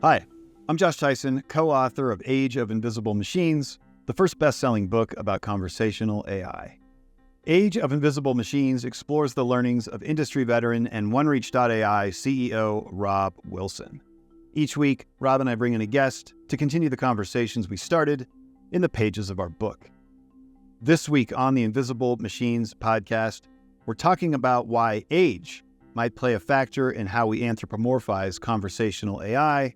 Hi, I'm Josh Tyson, co-author of Age of Invisible Machines, the first best-selling book about conversational AI. Age of Invisible Machines explores the learnings of industry veteran and OneReach.ai CEO Robb Wilson. Each week, Robb and I bring in a guest to continue the conversations we started in the pages of our book. This week on the Invisible Machines podcast, we're talking about why age might play a factor in how we anthropomorphize conversational AI,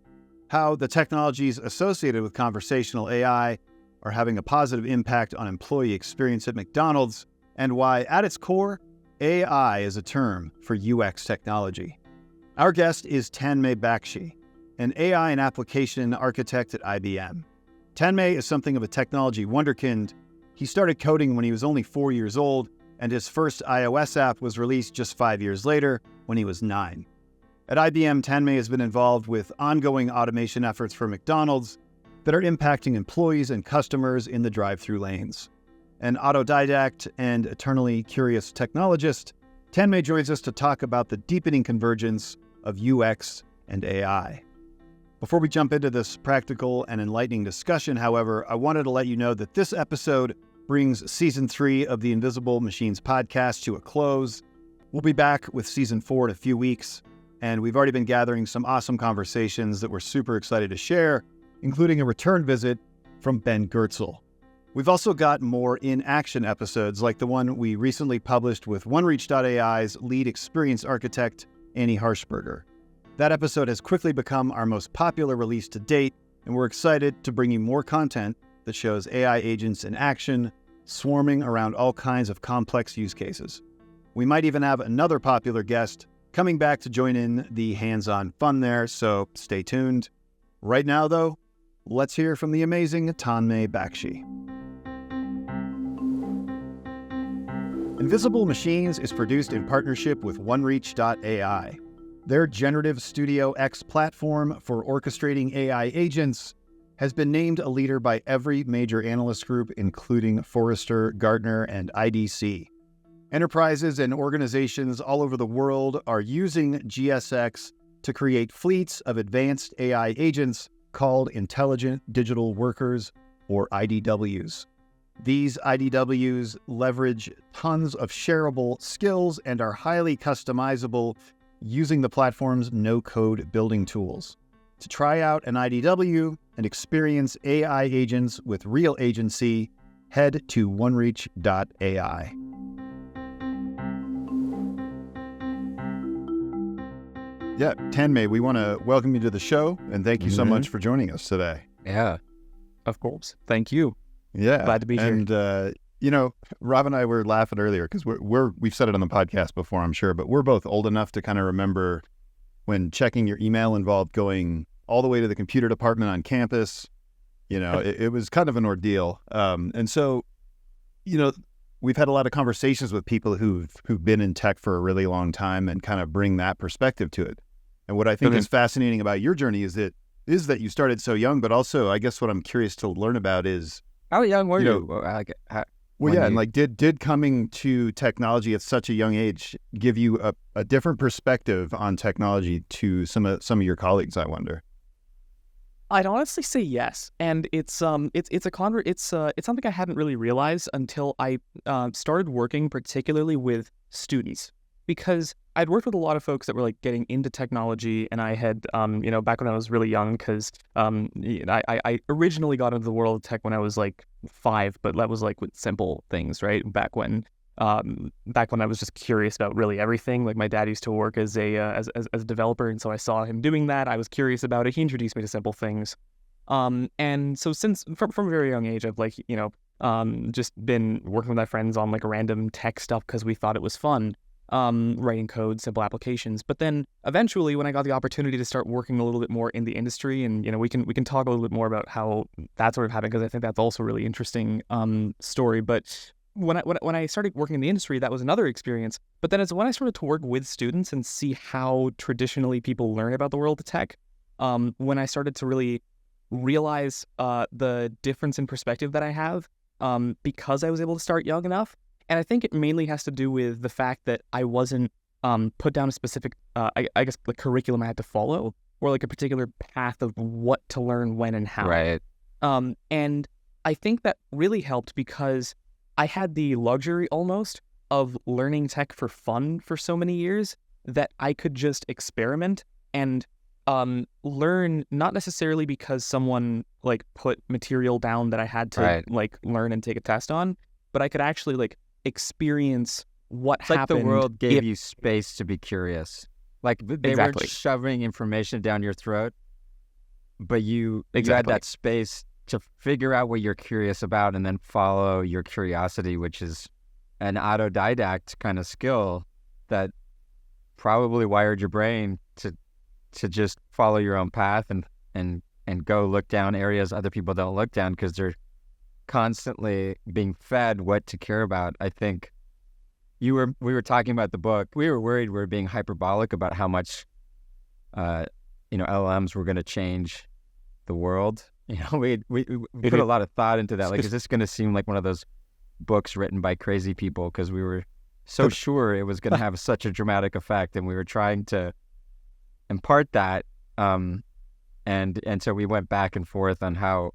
how the technologies associated with conversational AI are having a positive impact on employee experience at McDonald's, and why, at its core, AI is a term for UX technology. Our guest is Tanmay Bakshi, an AI and application architect at IBM. Tanmay is something of a technology wunderkind. He started coding when he was only 4 years old, and his first iOS app was released just 5 years later when he was 9. At IBM, Tanmay has been involved with ongoing automation efforts for McDonald's that are impacting employees and customers in the drive-thru lanes. An autodidact and eternally curious technologist, Tanmay joins us to talk about the deepening convergence of UX and AI. Before we jump into this practical and enlightening discussion, however, I wanted to let you know that this episode brings Season 3 of the Invisible Machines podcast to a close. We'll be back with Season 4 in a few weeks, and we've already been gathering some awesome conversations that we're super excited to share, including a return visit from Ben Goertzel. We've also got more in-action episodes like the one we recently published with OneReach.ai's lead experience architect, Annie Harshberger. That episode has quickly become our most popular release to date, and we're excited to bring you more content that shows AI agents in action, swarming around all kinds of complex use cases. We might even have another popular guest coming back to join in the hands-on fun there, so stay tuned. Right now, though, let's hear from the amazing Tanmay Bakshi. Invisible Machines is produced in partnership with OneReach.ai. Their Generative Studio X platform for orchestrating AI agents has been named a leader by every major analyst group, including Forrester, Gartner, and IDC. Enterprises and organizations all over the world are using GSX to create fleets of advanced AI agents called Intelligent Digital Workers, or IDWs. These IDWs leverage tons of shareable skills and are highly customizable using the platform's no-code building tools. To try out an IDW and experience AI agents with real agency, head to OneReach.ai. Yeah, Tanmay, we want to welcome you to the show, and thank you so much for joining us today. Yeah, of course. Thank you. Yeah. Glad to be here. And, Rob and I were laughing earlier because we've said it on the podcast before, I'm sure, but we're both old enough to kind of remember when checking your email involved going all the way to the computer department on campus. It was kind of an ordeal. And so, we've had a lot of conversations with people who've been in tech for a really long time and kind of bring that perspective to it. And what I think is fascinating about your journey is that you started so young, but also I guess what I'm curious to learn about is how young were you? Did coming to technology at such a young age give you a different perspective on technology to some of your colleagues, I wonder? I'd honestly say yes, and it's something I hadn't really realized until I started working particularly with students, because I'd worked with a lot of folks that were like getting into technology, and I had back when I was really young, because I originally got into the world of tech when I was like 5, but that was like with simple things, right? Back when I was just curious about really everything. Like my dad used to work as a developer, and so I saw him doing that. I was curious about it. He introduced me to simple things, and so since from a very young age, I've just been working with my friends on like random tech stuff because we thought it was fun. Writing code, simple applications. But then eventually when I got the opportunity to start working a little bit more in the industry, and we can talk a little bit more about how that sort of happened, because I think that's also a really interesting story. But when I started working in the industry, that was another experience. But then it's when I started to work with students and see how traditionally people learn about the world of tech, when I started to really realize the difference in perspective that I have, because I was able to start young enough. And I think it mainly has to do with the fact that I wasn't put down a specific, I guess, the curriculum I had to follow, or like a particular path of what to learn when and how. Right. And I think that really helped because I had the luxury almost of learning tech for fun for so many years that I could just experiment and learn, not necessarily because someone like put material down that I had to like learn and take a test on, but I could actually like experience what it's happened. Like the world gave you space to be curious. Like they weren't shoving information down your throat, but you had that space to figure out what you're curious about and then follow your curiosity, which is an autodidact kind of skill that probably wired your brain to just follow your own path and go look down areas other people don't look down because they're constantly being fed what to care about. I think we were talking about the book. We were worried we were being hyperbolic about how much LLMs were going to change the world. We put a lot of thought into that. Like, is this going to seem like one of those books written by crazy people? Because we were so sure it was going to have such a dramatic effect, and we were trying to impart that. And so we went back and forth on how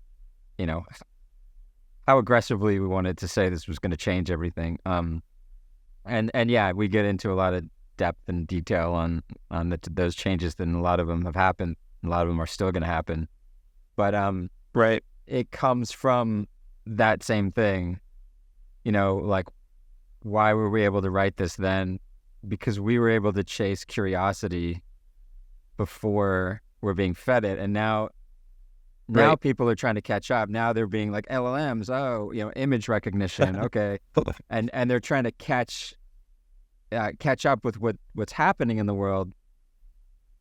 aggressively we wanted to say this was going to change everything. And yeah, we get into a lot of depth and detail on those changes, and a lot of them have happened. A lot of them are still going to happen. But it comes from that same thing, like, why were we able to write this then? Because we were able to chase curiosity before we're being fed it. And now people are trying to catch up. Now they're being like LLMs, image recognition, okay. and they're trying to catch up with what's happening in the world.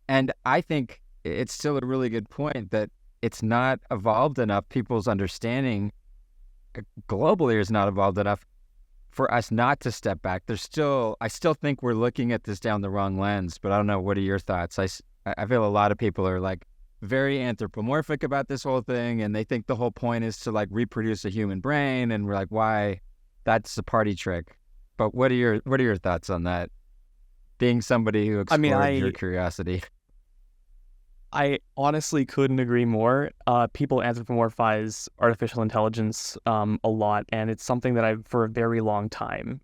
And I think it's still a really good point that it's not evolved enough. People's understanding globally is not evolved enough for us not to step back. I still think we're looking at this down the wrong lens, but I don't know. What are your thoughts? I feel a lot of people are like very anthropomorphic about this whole thing, and they think the whole point is to like reproduce a human brain, and we're like, why? That's a party trick. But what are your thoughts on that? Being somebody who explored your curiosity. I honestly couldn't agree more. People anthropomorphize artificial intelligence a lot, and it's something that I've for a very long time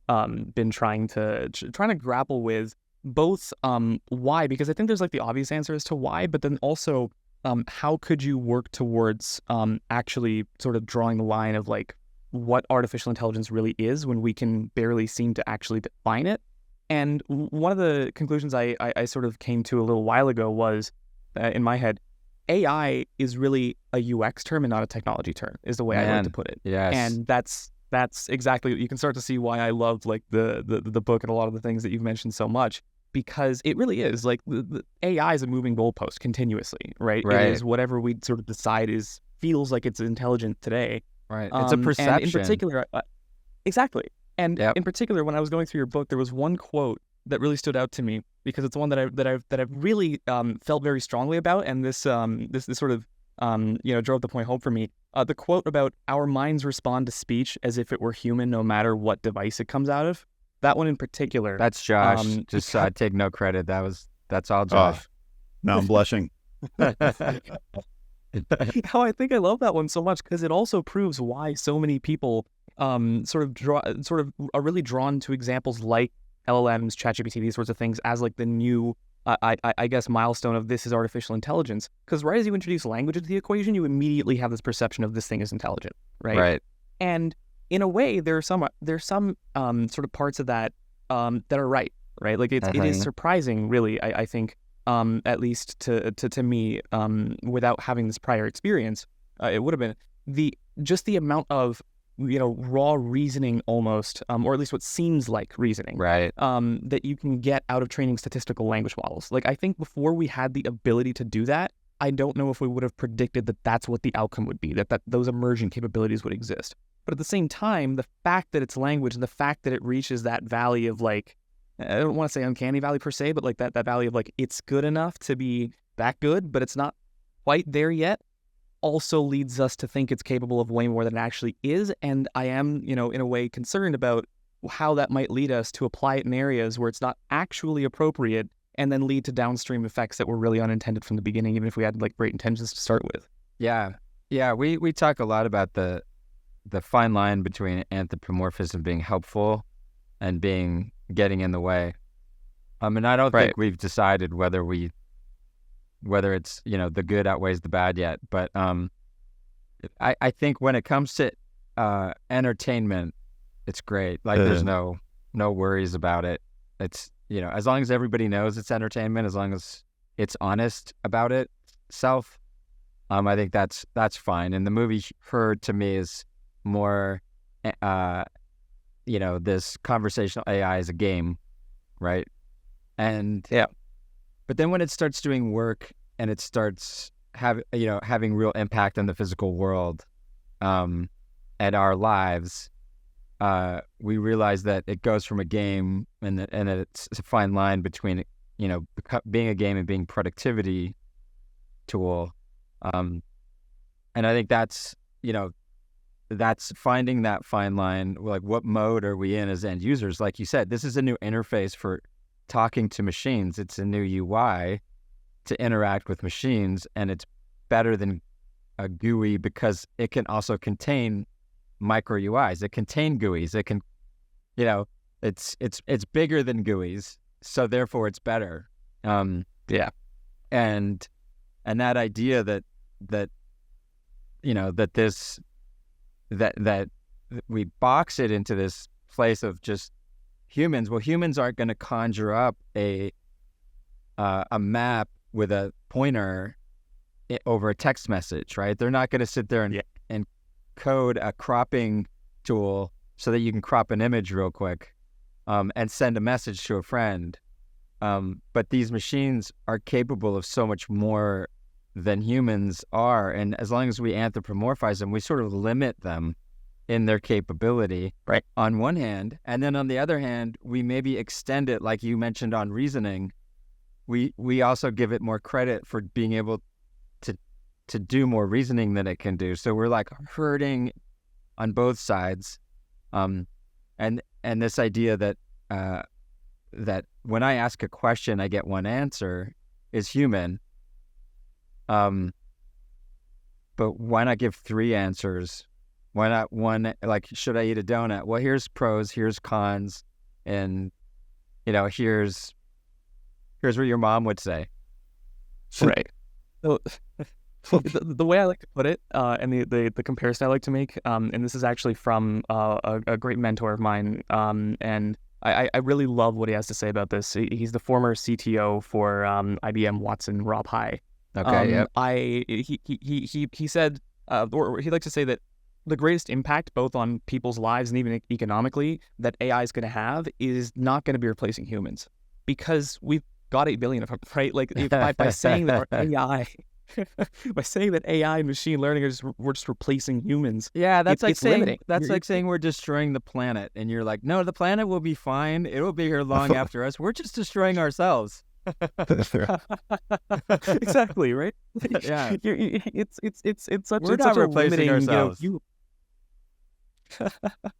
been trying to grapple with. Both why, because I think there's like the obvious answer as to why, but then also how could you work towards actually sort of drawing the line of like what artificial intelligence really is when we can barely seem to actually define it. And one of the conclusions I sort of came to a little while ago was, in my head, AI is really a UX term and not a technology term, is the way I like to put it. Yes. And that's exactly, you can start to see why I love like the book and a lot of the things that you've mentioned so much, because it really is like the AI is a moving goalpost continuously, right? It is whatever we sort of decide feels like it's intelligent today. Right. It's a perception. And in particular, exactly. And in particular, when I was going through your book, there was one quote that really stood out to me, because it's one that I've really felt very strongly about, and this sort of drove the point home for me. The quote about our minds respond to speech as if it were human, no matter what device it comes out of. That one in particular. That's Josh. I take no credit. That's all Josh. Now I'm blushing. How I think I love that one so much, because it also proves why so many people sort of are really drawn to examples like LLMs, ChatGPT, these sorts of things as like the new, I guess, milestone of this is artificial intelligence. Because right as you introduce language into the equation, you immediately have this perception of this thing is intelligent, right? Right. And in a way, there's some sort of parts of that that are right? Like it is surprising, really. I think, at least to me, without having this prior experience, it would have been the amount of raw reasoning almost, or at least what seems like reasoning, right? That you can get out of training statistical language models. Like, I think before we had the ability to do that, I don't know if we would have predicted that that's what the outcome would be, that those emergent capabilities would exist. But at the same time, the fact that it's language and the fact that it reaches that valley of like, I don't want to say uncanny valley per se, but like that valley of like, it's good enough to be that good, but it's not quite there yet, also leads us to think it's capable of way more than it actually is. And I am, in a way concerned about how that might lead us to apply it in areas where it's not actually appropriate and then lead to downstream effects that were really unintended from the beginning, even if we had like great intentions to start with. Yeah. We talk a lot about the fine line between anthropomorphism being helpful and getting in the way. And I don't think we've decided whether it's, the good outweighs the bad yet. But I think when it comes to entertainment, it's great. Like there's no worries about it. It's, as long as everybody knows it's entertainment, as long as it's honest about itself, I think that's fine. And the movie Her to me is more, this conversational AI is a game, right? And but then when it starts doing work and it starts having real impact on the physical world, and our lives, we realize that it goes from a game and it's a fine line between being a game and being productivity tool. And I think that's finding that fine line. Like, what mode are we in as end users? Like you said, this is a new interface for talking to machines. It's a new UI to interact with machines, and it's better than a GUI because it can also contain micro UIs. It contain GUIs. It can, it's bigger than GUIs, so therefore it's better. And that idea that we box it into this place of just humans. Well, humans aren't going to conjure up a map with a pointer over a text message, right? They're not going to sit there and code a cropping tool so that you can crop an image real quick and send a message to a friend. But these machines are capable of so much more than humans are. And as long as we anthropomorphize them, we sort of limit them in their capability, right? On one hand. And then on the other hand, we maybe extend it, like you mentioned on reasoning. We also give it more credit for being able to do more reasoning than it can do. So we're like hurting on both sides. And this idea that when I ask a question, I get one answer is human. But why not give three answers? Why not one, like, should I eat a donut? Well, here's pros, here's cons, and, here's what your mom would say. Right. So, the way I like to put it, and the comparison I like to make, and this is actually from a great mentor of mine, and I really love what he has to say about this. He's the former CTO for IBM Watson, Robb High. Okay. He said, or he likes to say that the greatest impact, both on people's lives and even economically, that AI is going to have is not going to be replacing humans, because we've got 8 billion of them, right? Like, by saying that our AI, by saying that AI and machine learning we're just replacing humans. Yeah, that's like saying limiting. That's like saying we're destroying the planet, and you're like, no, the planet will be fine. It will be here long after us. We're just destroying ourselves. Exactly, right? Yeah, it's such we're it's not such a replacing limiting, ourselves.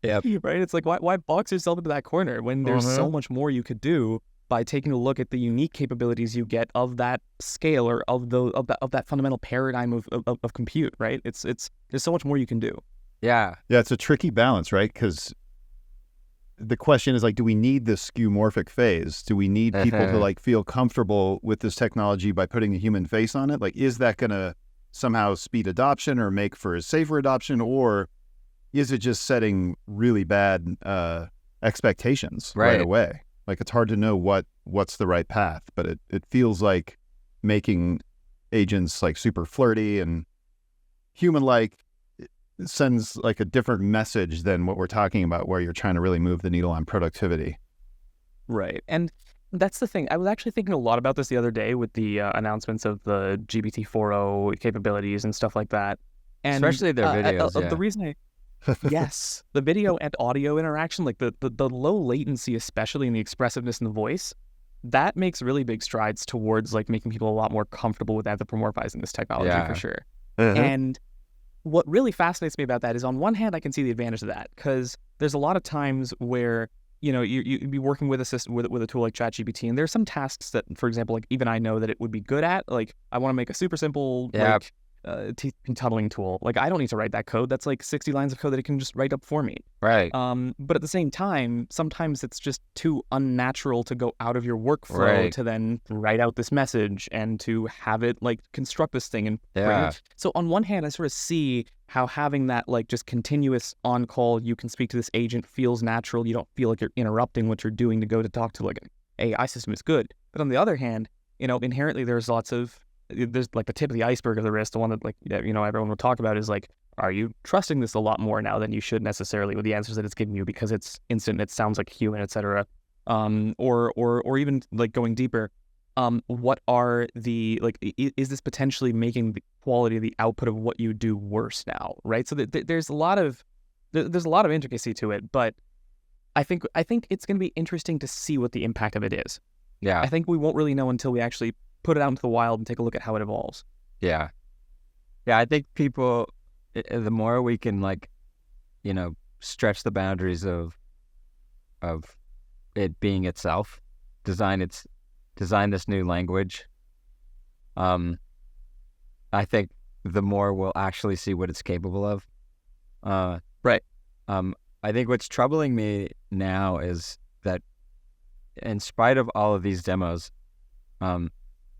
Yep. Right? It's like, why box yourself into that corner when there's so much more you could do by taking a look at the unique capabilities you get of that scale, or of that fundamental paradigm of compute, right? It's there's so much more you can do. Yeah, it's a tricky balance, right? Because the question is, like, do we need this skeuomorphic phase? Do we need people to like feel comfortable with this technology by putting a human face on it? Like, is that going to somehow speed adoption or make for a safer adoption, or is it just setting really bad expectations right away? Like, it's hard to know what's the right path, but it feels like making agents like super flirty and human-like sends like a different message than what we're talking about, where you're trying to really move the needle on productivity. Right. And that's the thing. I was actually thinking a lot about this the other day with the announcements of the GPT-4o capabilities and stuff like that. And especially their videos. The reason yes, the video and audio interaction, like the low latency, especially in the expressiveness in the voice, that makes really big strides towards like making people a lot more comfortable with anthropomorphizing this technology for sure. And what really fascinates me about that is, on one hand, I can see the advantage of that, because there's a lot of times where you'd be working with with a tool like ChatGPT, and there's some tasks that, for example, like even I know that it would be good at. Like I want to make a super simple like teeth tunneling tool. Like I don't need to write that code. That's like 60 lines of code that it can just write up for me. Right. But at the same time, sometimes it's just too unnatural to go out of your workflow to then write out this message and to have it like construct this thing and bring it. So on one hand, I sort of see how having that like just continuous on call, you can speak to this agent feels natural. You don't feel like you're interrupting what you're doing to go to talk to like an AI system is good. But on the other hand, inherently there's like the tip of the iceberg of the risk. The one that like, everyone will talk about is like, are you trusting this a lot more now than you should necessarily with the answers that it's giving you because it's instant, it sounds like human, et cetera. Or even like going deeper, what are the, like, is this potentially making the quality of the output of what you do worse now, right? So there's a lot of intricacy to it, but I think it's going to be interesting to see what the impact of it is. Yeah. I think we won't really know until we actually put it out into the wild and take a look at how it evolves. Yeah. Yeah, I think people, the more we can like, stretch the boundaries of it being itself, design this new language, I think the more we'll actually see what it's capable of. Right. I think what's troubling me now is that in spite of all of these demos,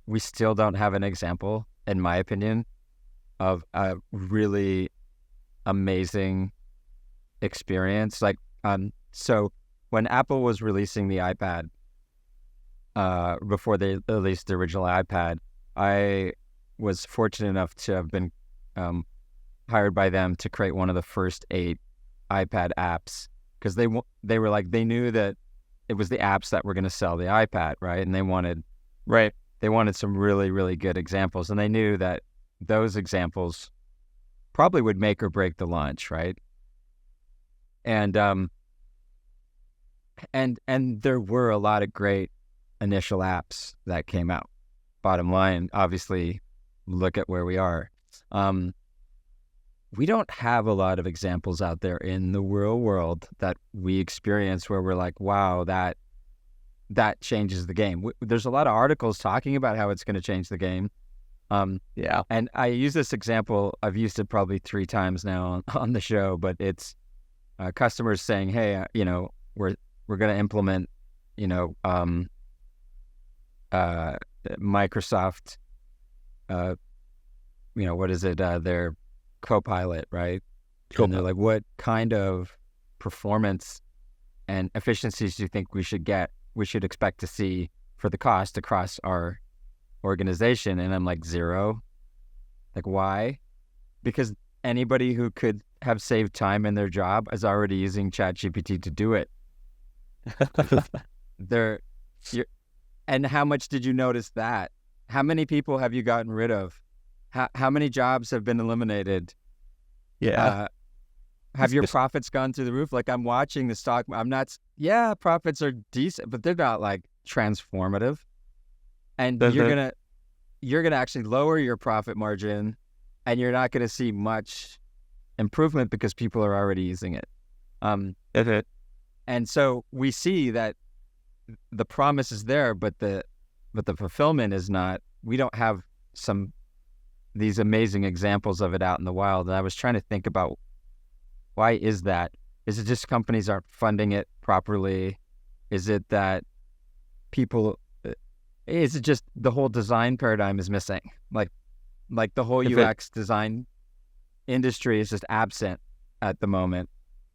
we still don't have an example, in my opinion, of a really amazing experience. Like, so when Apple was releasing the iPad, before they released the original iPad, I was fortunate enough to have been hired by them to create one of the first 8 iPad apps, because they were like, they knew that it was the apps that were going to sell the iPad, right? And they wanted some really, really good examples, and they knew that those examples probably would make or break the launch, right? And there were a lot of great initial apps that came out. Bottom line, obviously, look at where we are. We don't have a lot of examples out there in the real world that we experience where we're like, wow, that changes the game. There's a lot of articles talking about how it's going to change the game. Yeah. And I use this example, I've used it probably 3 times now on the show, but it's customers saying, hey, we're going to implement, Microsoft, what is it? Their Copilot, right? And they're like, what kind of performance and efficiencies do you think we should expect to see for the cost across our organization? And I'm like, 0. Like, why? Because anybody who could have saved time in their job is already using ChatGPT to do it. And how much did you notice that? How many people have you gotten rid of? How many jobs have been eliminated? Yeah. Have your profits gone through the roof? Like, I'm watching the stock. Profits are decent, but they're not like transformative. And you're gonna actually lower your profit margin, and you're not gonna see much improvement because people are already using it. And so we see that the promise is there, but the fulfillment is not. We don't have these amazing examples of it out in the wild. And I was trying to think about, why is that? Is it just companies aren't funding it properly? Is it that is it just the whole design paradigm is missing? Like the whole UX design industry is just absent at the moment.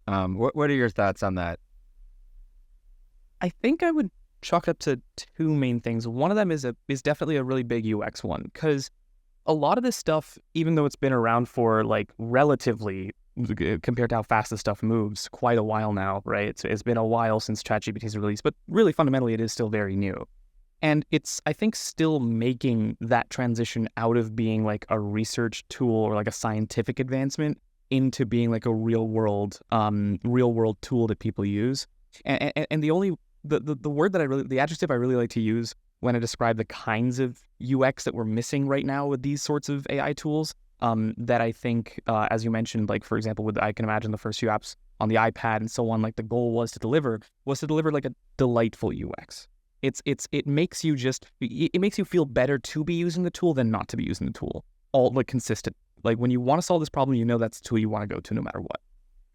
What are your thoughts on that? I think I would chalk it up to 2 main things. One of them is definitely a really big UX one, because a lot of this stuff, even though it's been around for like relatively, compared to how fast this stuff moves, quite a while now, right? It's been a while since ChatGPT's release, but really fundamentally it is still very new. And it's, I think, still making that transition out of being like a research tool or like a scientific advancement into being like a real world tool that people use. And the word that the adjective I really like to use when I describe the kinds of UX that we're missing right now with these sorts of AI tools, that I think, as you mentioned, like, for example, I can imagine the first few apps on the iPad and so on, like the goal was to deliver like a delightful UX. It makes you feel better to be using the tool than not to be using the tool. All like consistent. Like when you want to solve this problem, you know that's the tool you want to go to no matter what.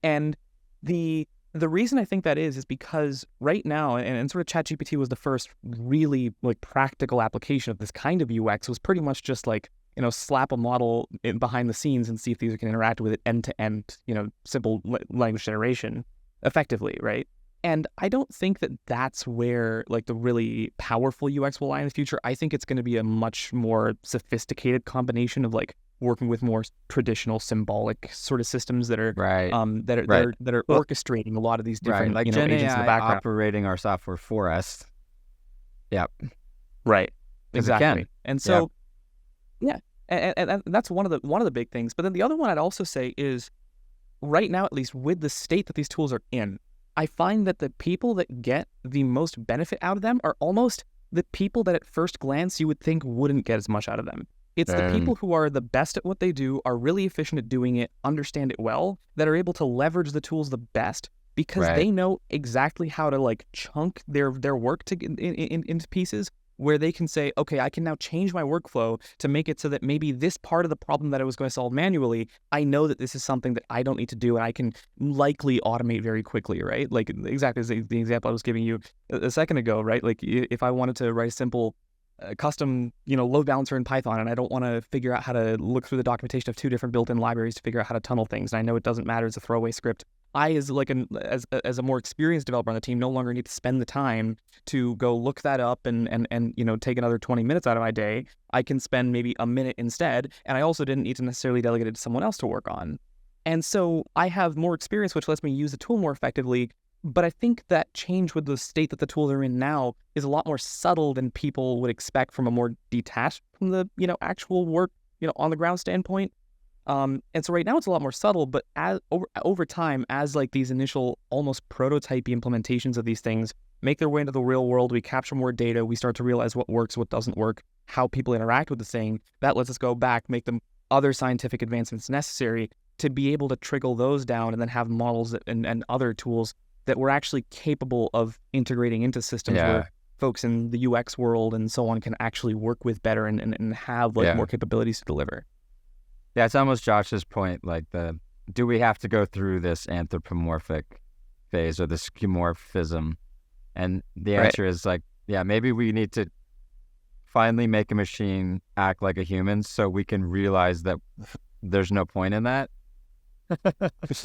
And the reason I think that is because right now, and sort of ChatGPT was the first really like practical application of this kind of UX, was pretty much just like, slap a model behind the scenes and see if these can interact with it end to end, simple language generation effectively, right? And I don't think that that's where like the really powerful UX will lie in the future. I think it's going to be a much more sophisticated combination of like working with more traditional symbolic sort of systems that are that are orchestrating a lot of these different like Gen agents in the AI background, operating our software for us. Yep. Right. 'Cause it Exactly. can. And so, yeah, and that's one of the big things. But then the other one I'd also say is, right now, at least with the state that these tools are in, I find that the people that get the most benefit out of them are almost the people that at first glance you would think wouldn't get as much out of them. It's the people who are the best at what they do, are really efficient at doing it, understand it well, that are able to leverage the tools the best because they know exactly how to like chunk their work into pieces where they can say, okay, I can now change my workflow to make it so that maybe this part of the problem that I was going to solve manually, I know that this is something that I don't need to do and I can likely automate very quickly, right? Like exactly as the example I was giving you a second ago, right? Like if I wanted to write a simple custom, load balancer in Python, and I don't want to figure out how to look through the documentation of two different built-in libraries to figure out how to tunnel things, and I know it doesn't matter, it's a throwaway script. I, as a more experienced developer on the team, no longer need to spend the time to go look that up and take another 20 minutes out of my day. I can spend maybe a minute instead, and I also didn't need to necessarily delegate it to someone else to work on. And so I have more experience, which lets me use the tool more effectively. But I think that change with the state that the tools are in now is a lot more subtle than people would expect from a more detached from the actual work on the ground standpoint. And so right now it's a lot more subtle, but as over time, as like these initial almost prototype implementations of these things make their way into the real world, we capture more data, we start to realize what works, what doesn't work, how people interact with the thing. That lets us go back, make them other scientific advancements necessary to be able to trickle those down and then have models and other tools that we're actually capable of integrating into systems where folks in the UX world and so on can actually work with better and have like more capabilities to deliver. Yeah, it's almost Josh's point, like do we have to go through this anthropomorphic phase or the skeuomorphism? And the answer is like, yeah, maybe we need to finally make a machine act like a human so we can realize that there's no point in that.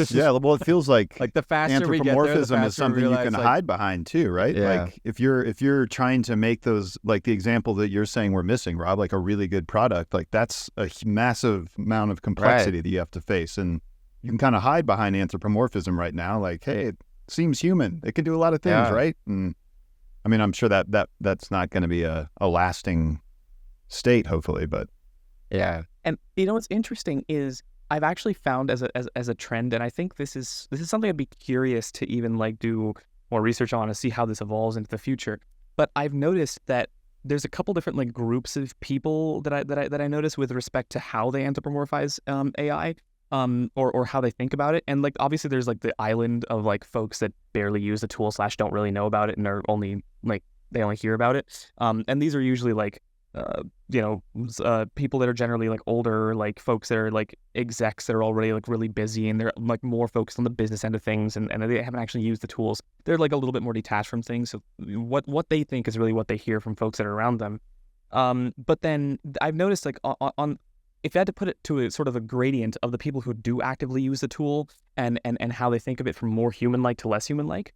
Yeah, well, it feels like the faster we get there, anthropomorphism is something you can hide behind too, right? Yeah. Like if you're trying to make those, like the example that you're saying we're missing, Rob, like a really good product, like that's a massive amount of complexity that you have to face, and you can kind of hide behind anthropomorphism right now, like, hey, it seems human, it can do a lot of things, right? And I mean, I'm sure that's not going to be a lasting state, hopefully, but and what's interesting is I've actually found as a trend, and I think this is something I'd be curious to even like do more research on to see how this evolves into the future. But I've noticed that there's a couple different like groups of people that I notice with respect to how they anthropomorphize AI, or how they think about it. And like obviously there's like the island of like folks that barely use the tool / don't really know about it and are only like they only hear about it. And these are usually like people that are generally like older, like folks that are like execs that are already like really busy and they're like more focused on the business end of things and they haven't actually used the tools. They're like a little bit more detached from things. So what they think is really what they hear from folks that are around them. But then I've noticed like on if I had to put it to a sort of a gradient of the people who do actively use the tool and how they think of it from more human-like to less human-like,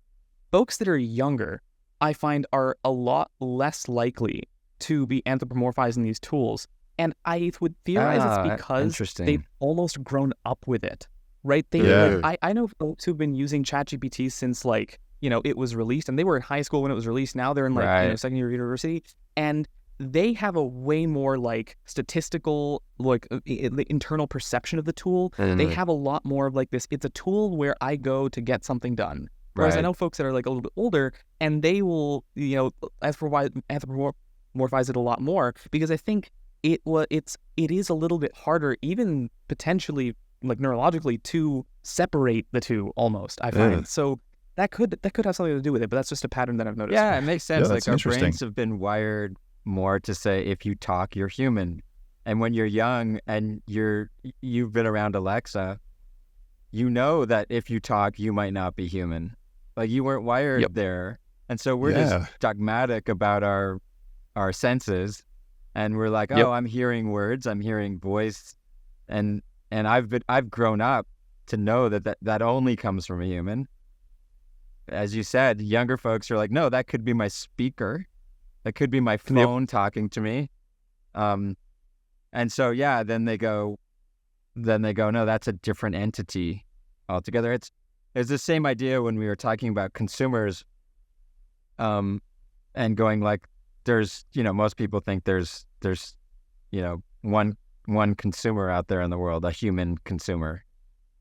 folks that are younger, I find are a lot less likely to be anthropomorphizing these tools. And I would theorize it's because they've almost grown up with it, right? I know folks who've been using ChatGPT since like, it was released, and they were in high school when it was released. Now they're in like, second year of university, and they have a way more like statistical, like internal perception of the tool. They have a lot more of like this, it's a tool where I go to get something done. Whereas I know folks that are like a little bit older and they will, anthropomorphize it a lot more because I think it is a little bit harder, even potentially like neurologically to separate the two almost, I find. Yeah. So that could have something to do with it, but that's just a pattern that I've noticed. Yeah, it makes sense. Yeah, that's Like our interesting. brains have been wired more to say, if you talk, you're human. And when you're young and you've been around Alexa, you know that if you talk, you might not be human. Like you weren't wired there. And so we're just dogmatic about our senses. And we're like, oh, I'm hearing words, I'm hearing voice. And I've grown up to know that only comes from a human. As you said, younger folks are like, no, that could be my speaker. That could be my phone talking to me. And so, then they go, no, that's a different entity altogether. It's the same idea when we were talking about consumers, and going like, there's, most people think there's, one consumer out there in the world, a human consumer.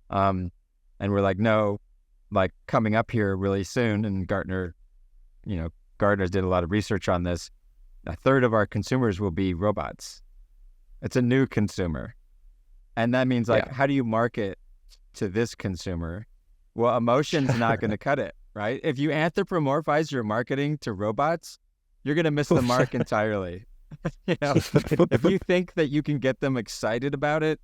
And we're like, no, like coming up here really soon, and Gartner did a lot of research on this. A third of our consumers will be robots. It's a new consumer. And that means like, how do you market to this consumer? Well, emotion's not going to cut it, right? If you anthropomorphize your marketing to robots, you're going to miss the mark entirely. If you think that you can get them excited about it,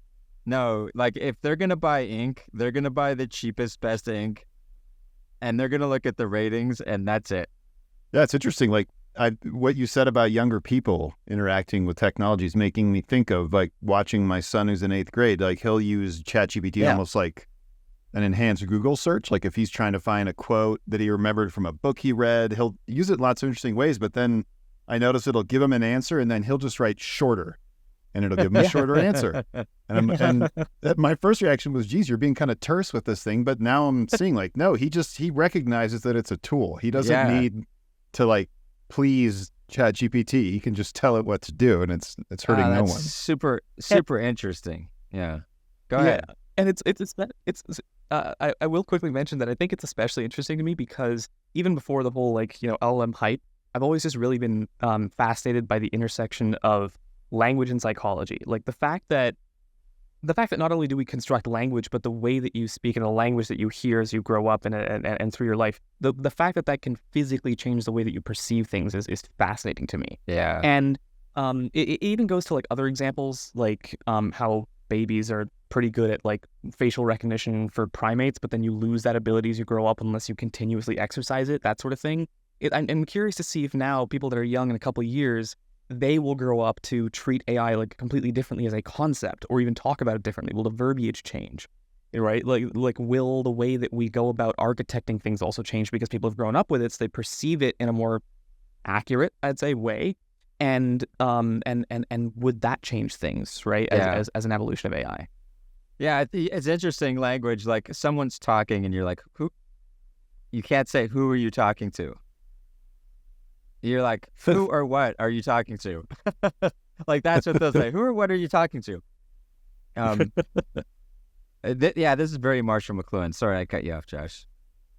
no, like if they're going to buy ink, they're going to buy the cheapest, best ink, and they're going to look at the ratings, and that's it. Yeah, it's interesting. Like what you said about younger people interacting with technology is making me think of like watching my son who's in 8th grade. Like he'll use ChatGPT almost like an enhanced Google search. Like if he's trying to find a quote that he remembered from a book he read, he'll use it in lots of interesting ways. But then I notice it'll give him an answer, and then he'll just write shorter, and it'll give him a shorter answer. And my first reaction was, geez, you're being kind of terse with this thing. But now I'm seeing like, no, he recognizes that it's a tool. He doesn't need to like please ChatGPT. He can just tell it what to do, and it's hurting no one. Super interesting. Yeah. Go ahead. And I will quickly mention that I think it's especially interesting to me because even before the whole LLM hype, I've always just really been fascinated by the intersection of language and psychology. Like the fact that not only do we construct language, but the way that you speak and the language that you hear as you grow up and through your life, the fact that can physically change the way that you perceive things is fascinating to me. Yeah. And it even goes to like other examples, like how babies are pretty good at like facial recognition for primates, but then you lose that ability as you grow up unless you continuously exercise it, that sort of thing. I'm curious to see if now people that are young in a couple of years, they will grow up to treat AI like completely differently as a concept, or even talk about it differently. Will the verbiage change, right? Like will the way that we go about architecting things also change because people have grown up with it, so they perceive it in a more accurate, I'd say, way? And would that change things, right? As an evolution of AI? Yeah, it's interesting language. Like someone's talking, and you're like, who? You can't say, who are you talking to? You're like, who or what are you talking to? Like, that's what they'll say. Who or what are you talking to? This is very Marshall McLuhan. Sorry, I cut you off, Josh.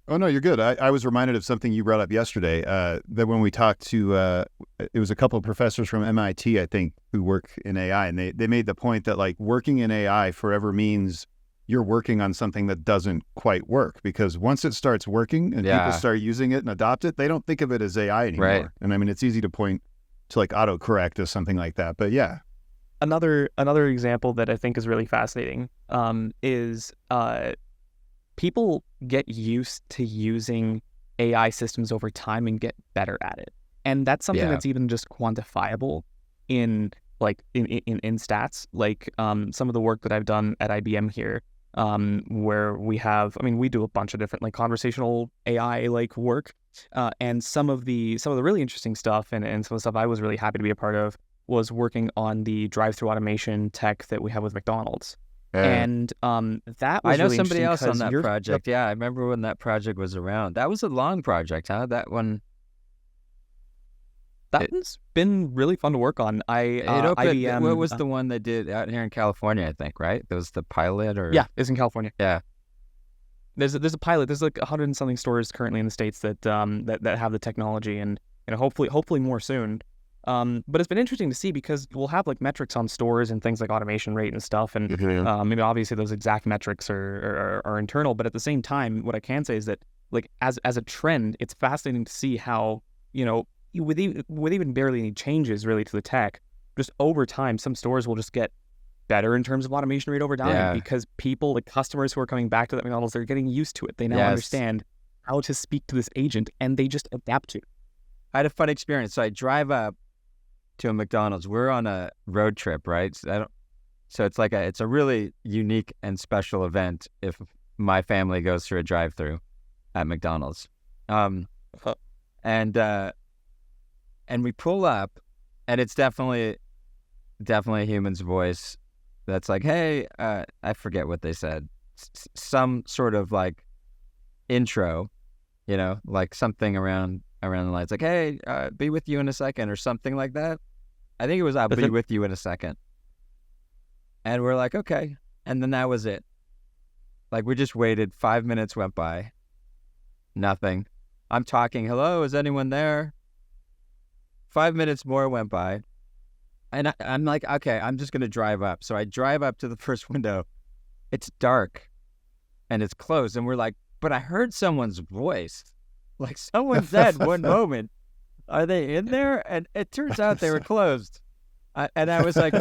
Oh, no, you're good. I was reminded of something you brought up yesterday, that when we talked to, it was a couple of professors from MIT, I think, who work in AI, and they made the point that, like, working in AI forever means you're working on something that doesn't quite work, because once it starts working and people start using it and adopt it, they don't think of it as AI anymore. Right. And I mean, it's easy to point to like autocorrect or something like that, but yeah. Another example that I think is really fascinating is people get used to using AI systems over time and get better at it. And that's something that's even just quantifiable in stats. Like some of the work that I've done at IBM here, where we do a bunch of different like conversational AI like work, and some of the really interesting stuff and some of the stuff I was really happy to be a part of was working on the drive-through automation tech that we have with McDonald's. And that was I know really somebody else on that interesting project. Yeah, I remember when that project was around. That was a long project, huh? That one. That's been really fun to work on. IBM. What was the one they did out here in California? I think, right? There was the pilot, or it's in California. Yeah, there's a pilot. There's like 100 and something stores currently in the States that have the technology, and hopefully more soon. But it's been interesting to see because we'll have like metrics on stores and things like automation rate and stuff. And maybe obviously those exact metrics are internal. But at the same time, what I can say is that like as a trend, it's fascinating to see how, with even barely any changes really to the tech, just over time, some stores will just get better in terms of automation rate over time because people, like customers who are coming back to that McDonald's, they're getting used to it. They now understand how to speak to this agent and they just adapt to it. I had a fun experience. So I drive up to a McDonald's. We're on a road trip, right? So it's like it's a really unique and special event if my family goes through a drive-through at McDonald's. And we pull up, and it's definitely a human's voice that's like, hey, I forget what they said. Some sort of like intro, like something around the lines, like, hey, be with you in a second, or something like that. I think it was, I'll be with you in a second. And we're like, okay. And then that was it. Like, we just waited. 5 minutes went by. Nothing. I'm talking, hello, is anyone there? 5 minutes more went by. And I'm like, okay, I'm just going to drive up. So I drive up to the first window. It's dark and it's closed. And we're like, but I heard someone's voice. Like someone said one moment, are they in there? And it turns out they were closed. And I was like,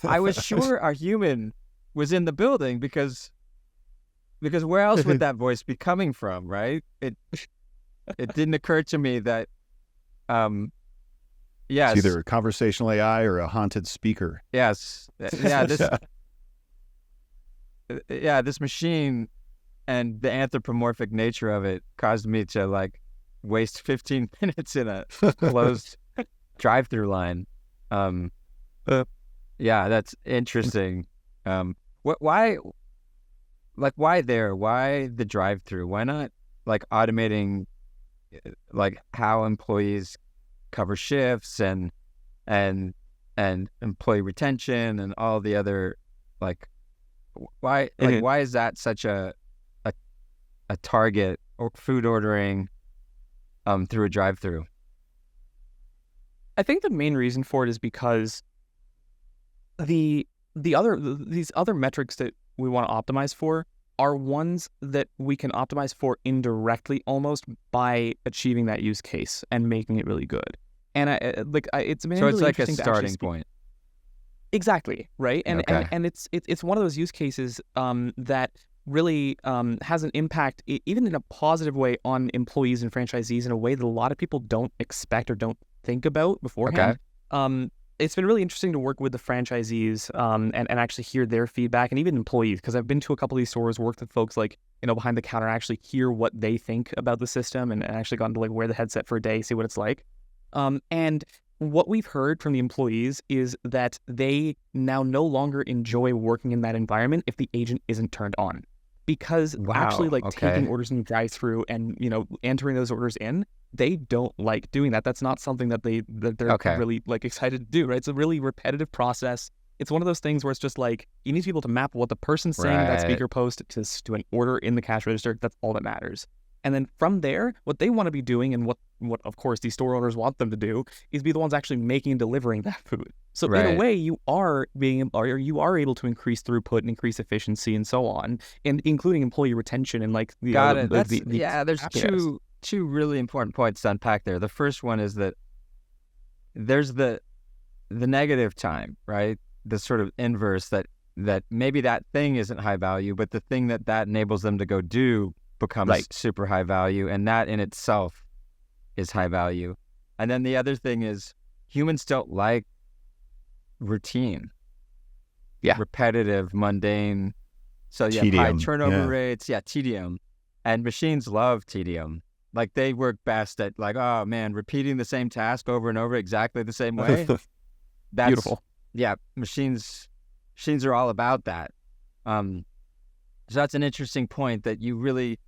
I was sure our human was in the building because where else would that voice be coming from, right? It didn't occur to me that, yes. It's either a conversational AI or a haunted speaker. Yes. Yeah. This machine and the anthropomorphic nature of it caused me to like waste 15 minutes in a closed drive-through line. Yeah, that's interesting. Why there? Why the drive-through? Why not like automating like how employees cover shifts and employee retention and all the other like why is that such a target or food ordering through a drive-through? I think the main reason for it is because these other metrics that we want to optimize for are ones that we can optimize for indirectly almost by achieving that use case and making it really good. And it's been so really it's like a starting point. Exactly, right? And okay. and it's one of those use cases that really has an impact, even in a positive way, on employees and franchisees in a way that a lot of people don't expect or don't think about beforehand. Okay. It's been really interesting to work with the franchisees and actually hear their feedback, and even employees, because I've been to a couple of these stores, worked with folks like, behind the counter, actually hear what they think about the system and actually gotten to like wear the headset for a day, see what it's like. And what we've heard from the employees is that they now no longer enjoy working in that environment if the agent isn't turned on. Because actually taking orders in the drive-through and, entering those orders in, they don't like doing that. That's not something that they're really like excited to do, right? It's a really repetitive process. It's one of those things where it's just like, you need people to map what the person's saying in that speaker post to an order in the cash register. That's all that matters. And then from there, what they want to be doing, and what of course these store owners want them to do, is be the ones actually making and delivering that food. So in a way, you are able to increase throughput and increase efficiency and so on, and including employee retention and like the got it. There's two really important points to unpack there. The first one is that there's the negative time, right? The sort of inverse that maybe that thing isn't high value, but the thing that enables them to go do becomes super high value, and that in itself is high value. And then the other thing is humans don't like routine, repetitive, mundane. So high turnover rates, tedium, and machines love tedium. Like they work best at like, oh man, repeating the same task over and over exactly the same way. That's beautiful. Yeah, machines are all about that. So that's an interesting point that you really,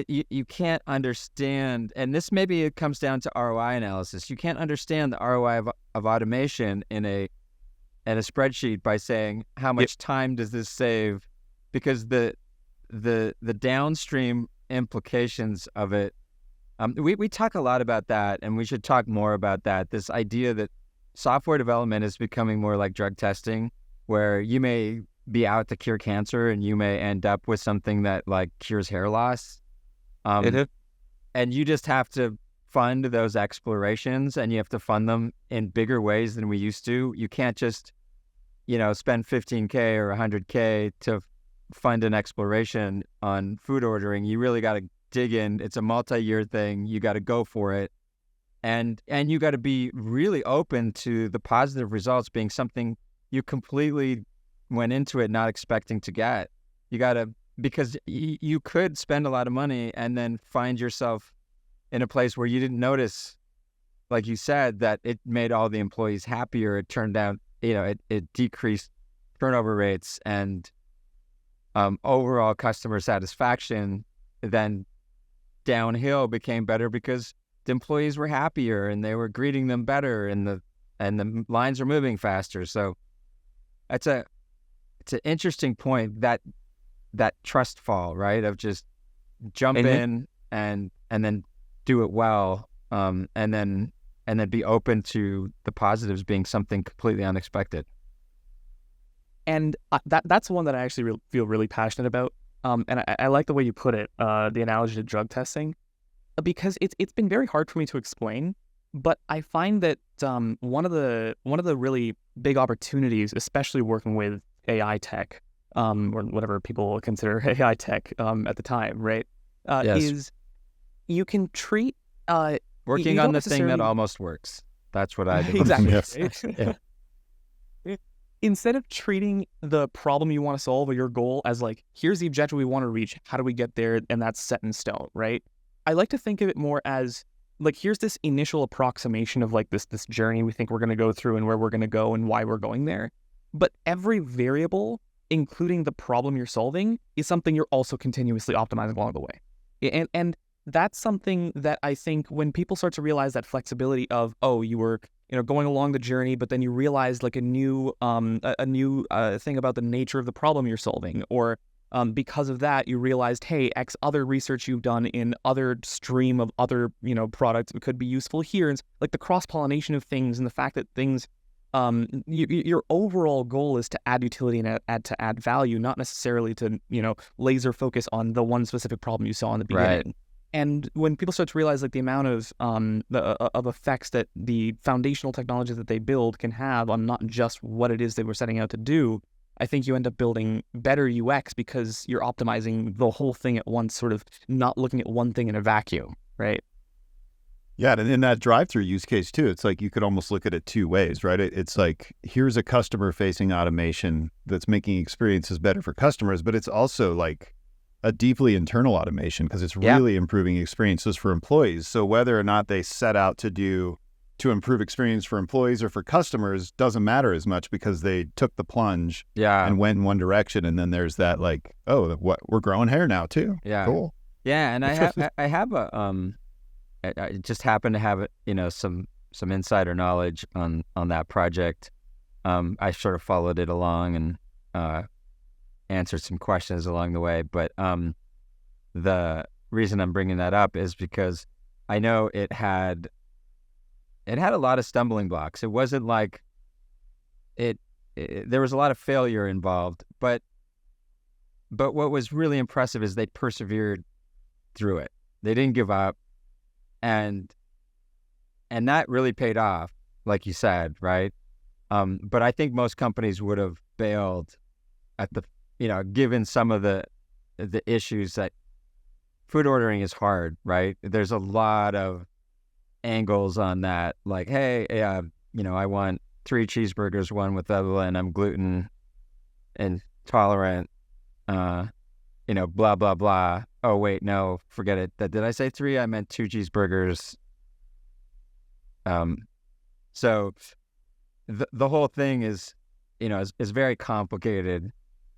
you can't understand, and this maybe it comes down to ROI analysis. You can't understand the ROI of automation in a spreadsheet by saying how much time does this save, because the downstream implications of it We talk a lot about that, and we should talk more about that. This idea that software development is becoming more like drug testing, where you may be out to cure cancer and you may end up with something that like cures hair loss. And you just have to fund those explorations, and you have to fund them in bigger ways than we used to. You can't just, spend $15K or $100K to fund an exploration on food ordering. You really got to dig in. It's a multi-year thing. You got to go for it. And you got to be really open to the positive results being something you completely went into it not expecting to get. You got to, because you could spend a lot of money and then find yourself in a place where you didn't notice, like you said, that it made all the employees happier. It turned out, it decreased turnover rates and overall customer satisfaction. Then downhill became better because the employees were happier and they were greeting them better, and the lines are moving faster. So it's an interesting point, that trust fall, right? Of just jump in and then do it well, and then be open to the positives being something completely unexpected. And that's one that I actually feel really passionate about. And I like the way you put it, the analogy to drug testing, because it's been very hard for me to explain. But I find that one of the really big opportunities, especially working with AI tech, or whatever people consider AI tech at the time, right? Yes. Is you can treat working on the thing that almost works. That's what I do. Exactly. Yes. Yeah. Instead of treating the problem you want to solve or your goal as like, here's the objective we want to reach, how do we get there, and that's set in stone, right? I like to think of it more as like, here's this initial approximation of like this journey we think we're going to go through and where we're going to go and why we're going there. But every variable, including the problem you're solving, is something you're also continuously optimizing along the way. And that's something that I think when people start to realize that flexibility of, oh, you were going along the journey, but then you realize like a new thing about the nature of the problem you're solving, or because of that you realized, hey, X other research you've done in other stream of other products could be useful here. And like the cross-pollination of things and the fact that things, your overall goal is to add utility and add value, not necessarily to laser focus on the one specific problem you saw in the beginning. Right. And when people start to realize like the amount of effects that the foundational technologies that they build can have on not just what it is they were setting out to do, I think you end up building better UX because you're optimizing the whole thing at once, sort of not looking at one thing in a vacuum, right? Yeah, and in that drive-through use case too, it's like you could almost look at it two ways, right? It's like, here's a customer-facing automation that's making experiences better for customers, but it's also like a deeply internal automation because it's really improving experiences for employees. So whether or not they set out to improve experience for employees or for customers doesn't matter as much because they took the plunge and went in one direction. And then there's that like, oh, what, we're growing hair now too. Yeah. Cool. Yeah. And I just happen to have some insider knowledge on that project. I sort of followed it along and answered some questions along the way, but the reason I'm bringing that up is because I know it had a lot of stumbling blocks. It wasn't like there was a lot of failure involved, but what was really impressive is they persevered through it. They didn't give up, and that really paid off, like you said, right? But I think most companies would have bailed at the given some of the issues that food ordering is hard, right? There's a lot of angles on that. Like, hey, I want 3 cheeseburgers, one with other, and I'm gluten intolerant, blah, blah, blah. Oh, wait, no, forget it. Did I say 3? I meant 2 cheeseburgers. So the whole thing is very complicated.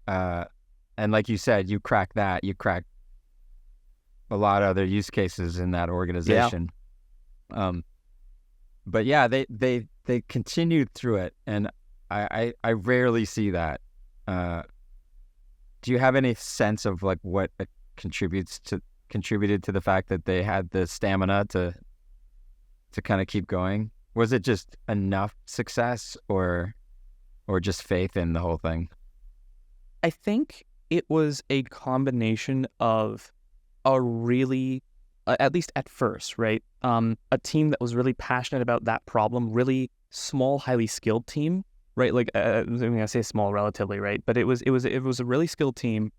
And like you said, you crack a lot of other use cases in that organization. Yeah. But yeah, they continued through it, and I rarely see that. Do you have any sense of like what contributes to contributed to the fact that they had the stamina to kind of keep going? Was it just enough success or just faith in the whole thing? I think it was a combination of a really, at least at first, right? A team that was really passionate about that problem, really small, highly skilled team, right? Like, I mean, I say small relatively, right? But it was a really skilled team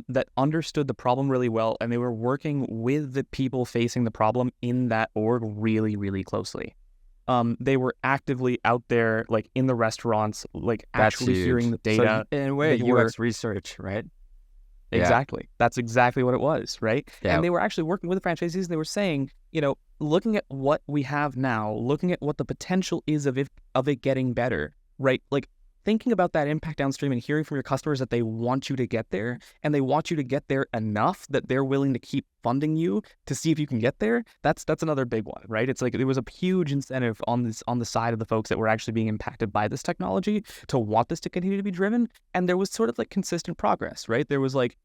that understood the problem really well, and they were working with the people facing the problem in that org really, really closely. They were actively out there, like in the restaurants, like That's actually huge. hearing the data. So in a way, They UX research, right? Exactly. That's exactly what it was, right? Yeah. And they were actually working with the franchisees, and they were saying, looking at what we have now, looking at what the potential is of it getting better, right? Like thinking about that impact downstream and hearing from your customers that they want you to get there, and they want you to get there enough that they're willing to keep funding you to see if you can get there. That's another big one, right? It's like there was a huge incentive on the side of the folks that were actually being impacted by this technology to want this to continue to be driven, and there was sort of like consistent progress, right? There was like,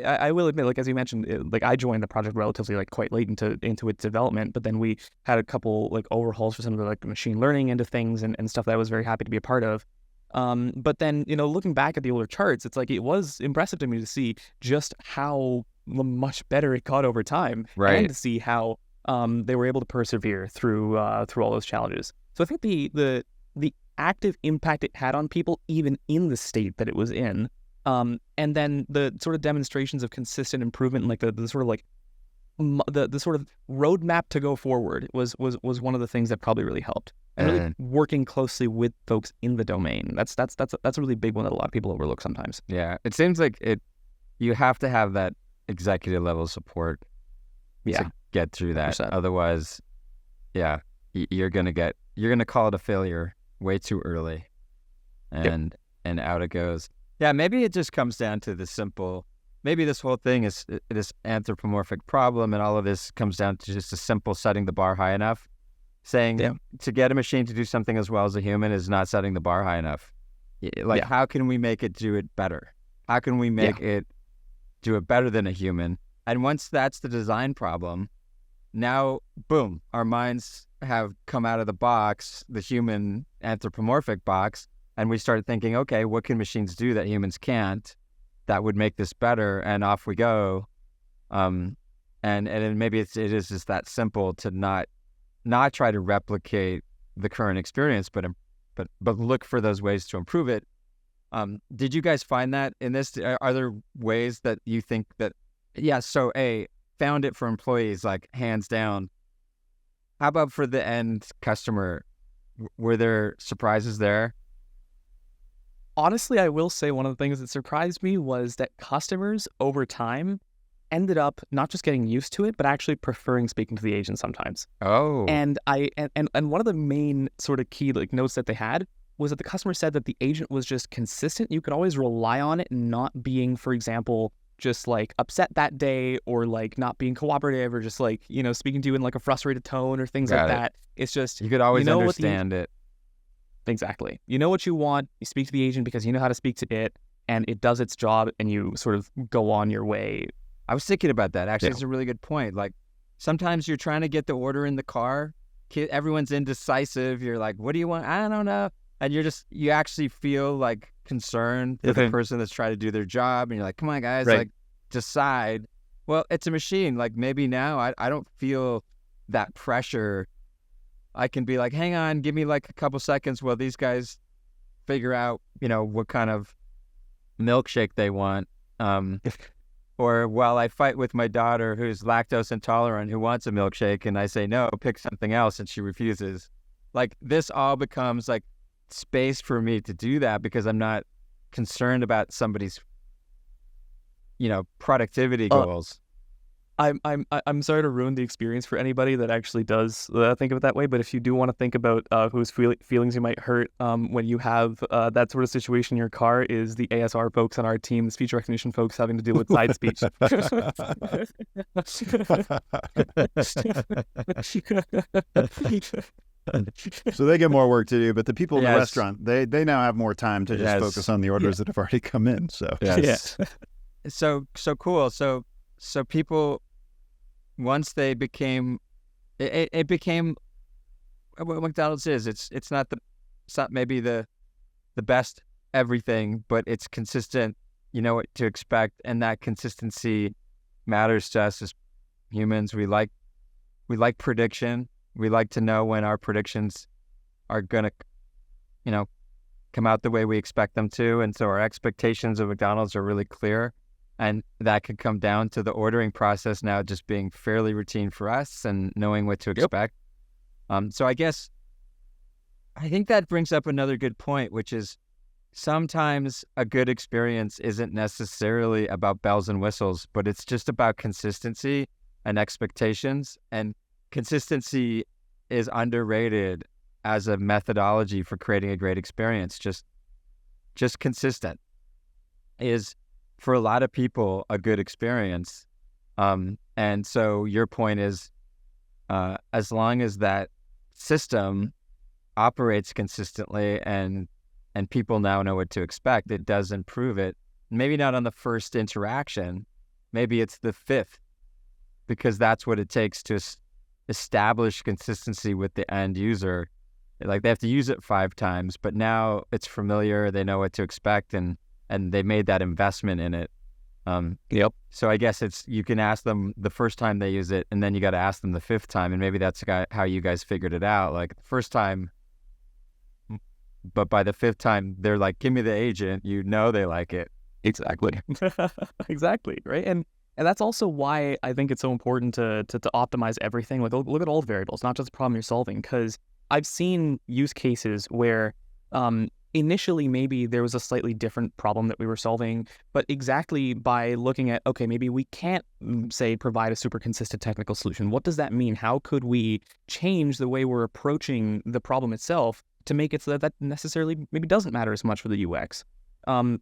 I will admit, like as you mentioned, like I joined the project relatively like quite late into its development, but then we had a couple like overhauls for some of the like machine learning into things and stuff that I was very happy to be a part of. But then, looking back at the older charts, it's like it was impressive to me to see just how much better it got over time, Right. and to see how they were able to persevere through all those challenges. So I think the active impact it had on people, even in the state that it was in, and then the sort of demonstrations of consistent improvement, and like the sort of like the sort of roadmap to go forward was one of the things that probably really helped. And really working closely with folks in the domain. That's a really big one that a lot of people overlook sometimes. Yeah, it seems like you have to have that executive level support to get through that. 100%. Otherwise, you're gonna call it a failure way too early, and out it goes. Yeah, maybe it just comes down to the simple. Maybe this whole thing is this anthropomorphic problem, and all of this comes down to just a simple setting the bar high enough. Saying to get a machine to do something as well as a human is not setting the bar high enough. Like, how can we make it do it better? How can we make it do it better than a human? And once that's the design problem, now, boom, our minds have come out of the box, the human anthropomorphic box, and we start thinking, okay, what can machines do that humans can't that would make this better? And off we go. And then maybe it is just that simple to not try to replicate the current experience, but look for those ways to improve it. Did you guys find that in this? Are there ways that you think that? Yeah. So found it for employees, like hands down. How about for the end customer? Were there surprises there? Honestly, I will say one of the things that surprised me was that customers over time ended up not just getting used to it, but actually preferring speaking to the agent sometimes. Oh. And one of the main sort of key like notes that they had was that the customer said that the agent was just consistent. You could always rely on it not being, for example, just like upset that day, or like not being cooperative, or just like, speaking to you in like a frustrated tone or things like that. It's just, you could always understand it. Exactly. You know what you want, you speak to the agent because you know how to speak to it, and it does its job, and you sort of go on your way. I was thinking about that. Actually, it's a really good point. Like, sometimes you're trying to get the order in the car. Everyone's indecisive. You're like, what do you want? I don't know. And you actually feel like concerned for the person that's trying to do their job. And you're like, come on, guys, like, decide. Well, it's a machine. Like, maybe now I don't feel that pressure. I can be like, hang on, give me like a couple seconds while these guys figure out, what kind of milkshake they want. Or while I fight with my daughter who's lactose intolerant, who wants a milkshake, and I say, no, pick something else, and she refuses. Like, this all becomes like space for me to do that because I'm not concerned about somebody's, productivity goals. I'm sorry to ruin the experience for anybody that actually does think of it that way, but if you do want to think about whose feelings you might hurt when you have that sort of situation in your car, is the ASR folks on our team, the speech recognition folks having to deal with side speech. So they get more work to do, but the people in the restaurant, they now have more time to just focus on the orders that have already come in. So so cool. So people once they became, it became what McDonald's is. It's not maybe the best everything, but it's consistent. You know what to expect, and that consistency matters to us as humans. We like prediction. We like to know when our predictions are gonna, come out the way we expect them to, and so our expectations of McDonald's are really clear, and that could come down to the ordering process now just being fairly routine for us and knowing what to expect. So I think that brings up another good point, which is sometimes a good experience isn't necessarily about bells and whistles, but it's just about consistency and expectations. And consistency is underrated as a methodology for creating a great experience. Just consistent is, for a lot of people, a good experience. And so your point is, as long as that system operates consistently and people now know what to expect, it does improve it. Maybe not on the first interaction, maybe it's the fifth, because that's what it takes to establish consistency with the end user. Like, they have to use it 5 times, but now it's familiar, they know what to expect, and they made that investment in it. So I guess you can ask them the first time they use it, and then you got to ask them the 5th time, and maybe that's how you guys figured it out. Like, the first time, but by the 5th time, they're like, give me the agent. They like it. Exactly. Exactly, right? And that's also why I think it's so important to optimize everything. Like, look at all the variables, not just the problem you're solving, because I've seen use cases where initially maybe there was a slightly different problem that we were solving, but exactly by looking at, okay, maybe we can't, say, provide a super consistent technical solution. What does that mean? How could we change the way we're approaching the problem itself to make it so that necessarily maybe doesn't matter as much for the UX?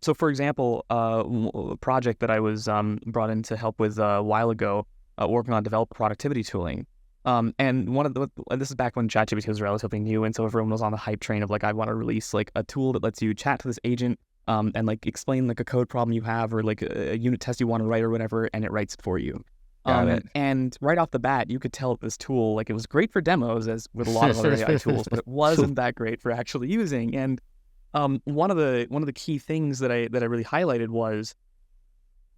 So for example, a project that I was brought in to help with a while ago, working on developer productivity tooling. And this is back when ChatGPT was relatively new, and so everyone was on the hype train of like, I want to release like a tool that lets you chat to this agent, and like explain like a code problem you have or like a unit test you want to write or whatever, and it writes it for you. And right off the bat, you could tell this tool, like, it was great for demos, as with a lot of other AI tools, but it wasn't that great for actually using. And one of the key things that I really highlighted was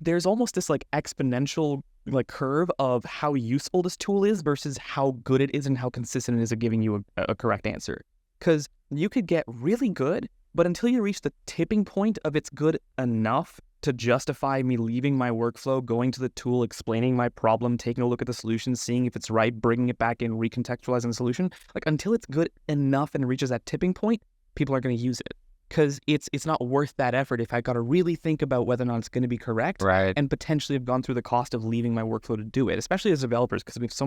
there's almost this like exponential like curve of how useful this tool is versus how good it is and how consistent it is at giving you a correct answer. Because you could get really good, but until you reach the tipping point of it's good enough to justify me leaving my workflow, going to the tool, explaining my problem, taking a look at the solution, seeing if it's right, bringing it back in, recontextualizing the solution, like, until it's good enough and reaches that tipping point, people are going to use it. Because it's not worth that effort if I got to really think about whether or not it's going to be correct, right, and potentially have gone through the cost of leaving my workflow to do it, especially as developers, because we have so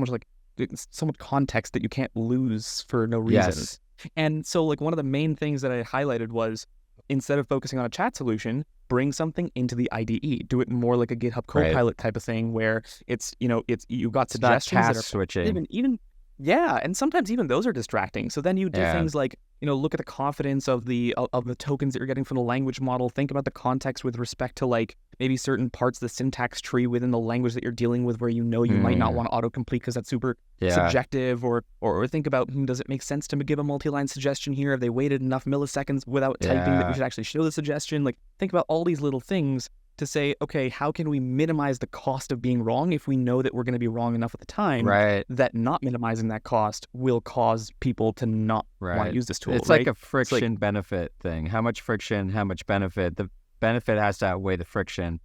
much context that you can't lose for no reason. Yes. And so like one of the main things that I highlighted was, instead of focusing on a chat solution, bring something into the IDE. Do it more like a GitHub Copilot type of thing, where you've got suggestions not task that are switching. Even yeah, and sometimes even those are distracting. So then you do things like, look at the confidence of the tokens that you're getting from the language model. Think about the context with respect to like maybe certain parts of the syntax tree within the language that you're dealing with, where you might not want autocomplete because that's super subjective. Or think about, does it make sense to give a multi-line suggestion here? Have they waited enough milliseconds without typing that we should actually show the suggestion? Like, think about all these little things to say, okay, how can we minimize the cost of being wrong if we know that we're going to be wrong enough at the time, that not minimizing that cost will cause people to not want to use this tool. It's like a friction benefit thing. How much friction, how much benefit? The benefit has to outweigh the friction,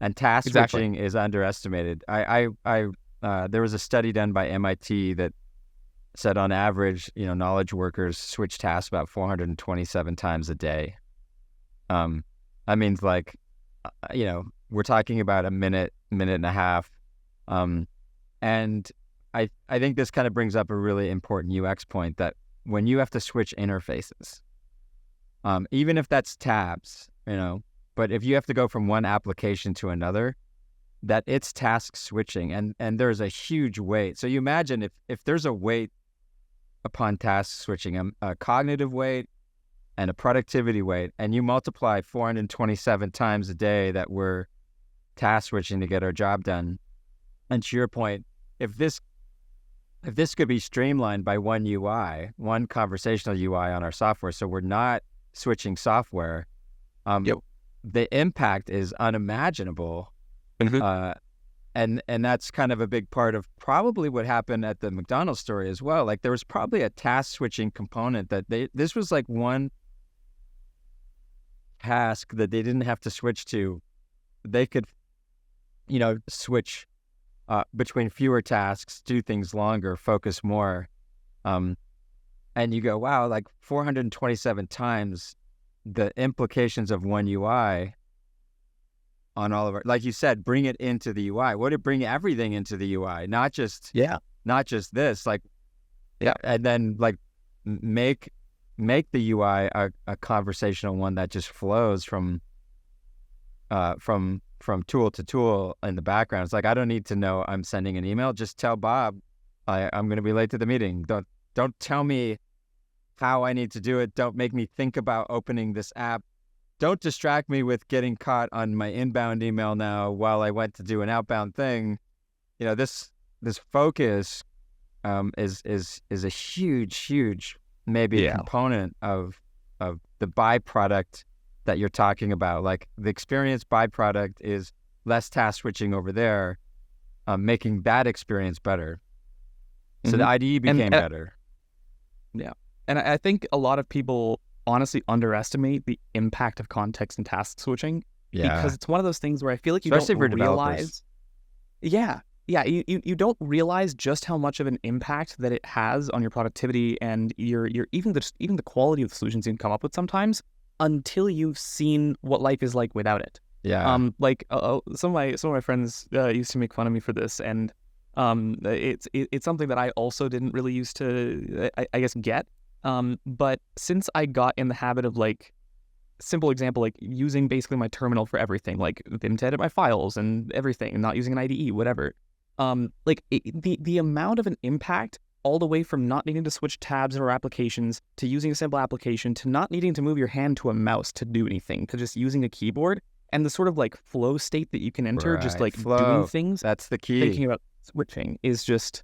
and task switching is underestimated. There was a study done by MIT that said on average, knowledge workers switch tasks about 427 times a day. That means like, we're talking about a minute and a half. And I think this kind of brings up a really important UX point, that when you have to switch interfaces, even if that's tabs, but if you have to go from one application to another, that it's task switching, and there's a huge weight. So you imagine if there's a weight upon task switching, a cognitive weight and a productivity weight, and you multiply 427 times a day that we're task switching to get our job done. And to your point, if this could be streamlined by one UI, one conversational UI on our software, so we're not switching software, the impact is unimaginable. And that's kind of a big part of probably what happened at the McDonald's story as well. Like there was probably a task switching component that this was like one task that they didn't have to switch to. They could, switch between fewer tasks, do things longer, focus more. And you go, wow, like 427 times the implications of one UI on all of our, like you said, bring it into the UI. Would it bring everything into the UI? Not just this, like, and then like make the UI a conversational one that just flows from tool to tool in the background. It's like, I don't need to know I'm sending an email. Just tell Bob I'm going to be late to the meeting. Don't tell me how I need to do it. Don't make me think about opening this app. Don't distract me with getting caught on my inbound email now while I went to do an outbound thing. This focus is a huge maybe a component of the byproduct that you're talking about. Like the experience byproduct is less task switching over there, making that experience better. So the IDE became better. Yeah. And I think a lot of people honestly underestimate the impact of context and task switching because it's one of those things where I feel like you especially don't for realize. Developers. You don't realize just how much of an impact that it has on your productivity and your even the quality of the solutions you can come up with sometimes until you've seen what life is like without it. Yeah. Some of my friends used to make fun of me for this, and it's something that I also didn't really used to I guess get. But since I got in the habit of like, simple example, like using basically my terminal for everything, like Vim to edit my files and everything, and not using an IDE, whatever. The amount of an impact all the way from not needing to switch tabs in our applications to using a simple application to not needing to move your hand to a mouse to do anything, to just using a keyboard, and the sort of like flow state that you can enter, just like doing things. That's the key. Thinking about switching is just,